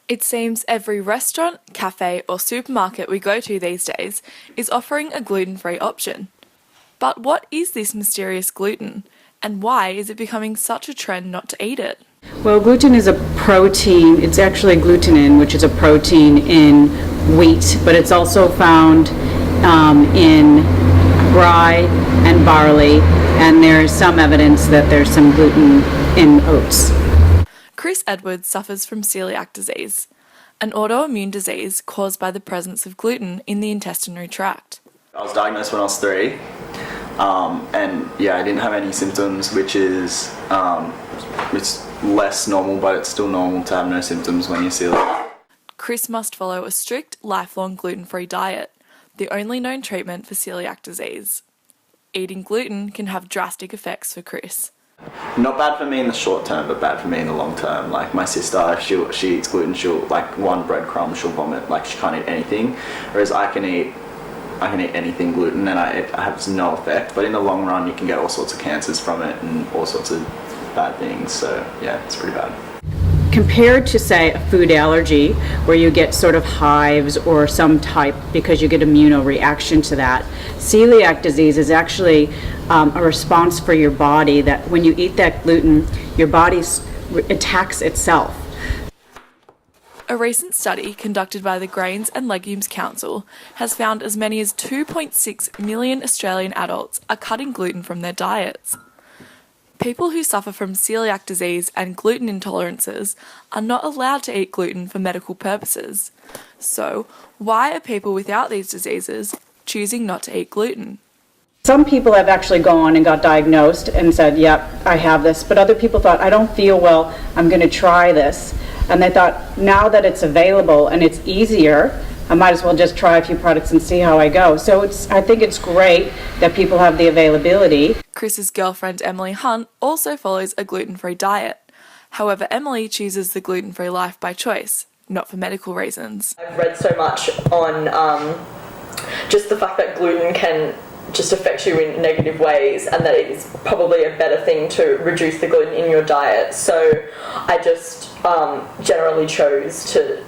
It seems every restaurant, cafe or supermarket we go to these days is offering a gluten-free option. But what is this mysterious gluten, and why is it becoming such a trend not to eat it? Well, gluten is a protein. It's actually glutenin, which is a protein in wheat, but it's also found in rye and barley, and there's some evidence that there's some gluten in oats. Chris Edwards suffers from celiac disease, an autoimmune disease caused by the presence of gluten in the intestinal tract. I was diagnosed when I was 3, and I didn't have any symptoms, which is it's less normal, but it's still normal to have no symptoms when you're celiac. Chris must follow a strict, lifelong gluten-free diet, the only known treatment for celiac disease. Eating gluten can have drastic effects for Chris. Not bad for me in the short term, but bad for me in the long term. Like my sister, if she eats gluten, she'll, like, one breadcrumb, she'll vomit. Like, she can't eat anything, whereas I can eat anything gluten and it has no effect. But in the long run, you can get all sorts of cancers from it and all sorts of bad things. So yeah, it's pretty bad. Compared to, say, a food allergy, where you get sort of hives or some type because you get immunoreaction to that, celiac disease is actually a response for your body that when you eat that gluten, your body attacks itself. A recent study conducted by the Grains and Legumes Council has found as many as 2.6 million Australian adults are cutting gluten from their diets. People who suffer from celiac disease and gluten intolerances are not allowed to eat gluten for medical purposes. So, why are people without these diseases choosing not to eat gluten? Some people have actually gone and got diagnosed and said, yep, I have this, but other people thought, I don't feel well, I'm going to try this. And they thought, now that it's available and it's easier, I might as well just try a few products and see how I go. So I think it's great that people have the availability. Chris's girlfriend Emily Hunt also follows a gluten-free diet. However, Emily chooses the gluten-free life by choice, not for medical reasons. I've read so much on just the fact that gluten can just affect you in negative ways, and that it is probably a better thing to reduce the gluten in your diet. So I just generally chose to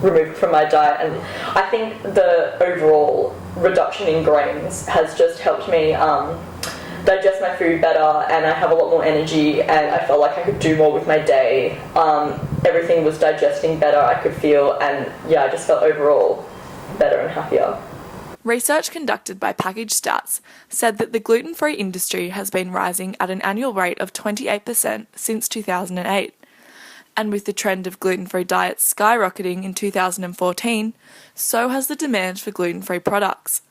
remove it from my diet, and I think the overall reduction in grains has just helped me digest my food better, and I have a lot more energy, and I felt like I could do more with my day. Everything was digesting better, I could feel, and I just felt overall better and happier. Research conducted by Packaged Stats said that the gluten-free industry has been rising at an annual rate of 28% since 2008. And with the trend of gluten-free diets skyrocketing in 2014, so has the demand for gluten-free products.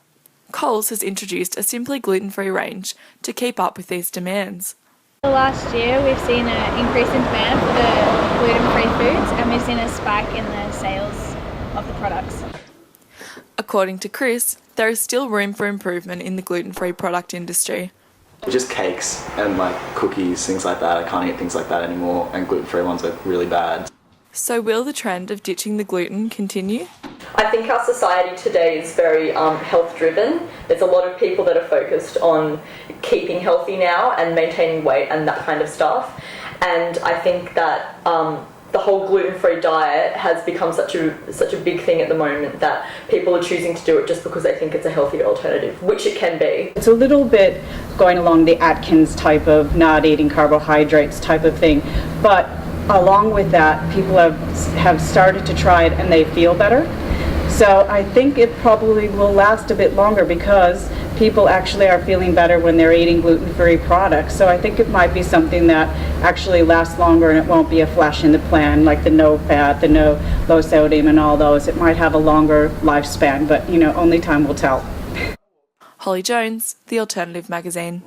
Coles has introduced a simply gluten-free range to keep up with these demands. The last year we've seen an increase in demand for the gluten-free foods, and we've seen a spike in the sales of the products. According to Chris, there is still room for improvement in the gluten-free product industry. Just cakes and like cookies, things like that. I can't eat things like that anymore, and gluten-free ones are really bad. So will the trend of ditching the gluten continue? I think our society today is very health-driven. There's a lot of people that are focused on keeping healthy now and maintaining weight and that kind of stuff. And I think that the whole gluten-free diet has become such a big thing at the moment that people are choosing to do it just because they think it's a healthier alternative, which it can be. It's a little bit going along the Atkins type of not eating carbohydrates type of thing, but along with that, people have started to try it and they feel better. So I think it probably will last a bit longer because people actually are feeling better when they're eating gluten-free products. So I think it might be something that actually lasts longer, and it won't be a flash in the pan like the no fat, the no low sodium and all those. It might have a longer lifespan, but only time will tell. Holly Jones, The Alternative Magazine.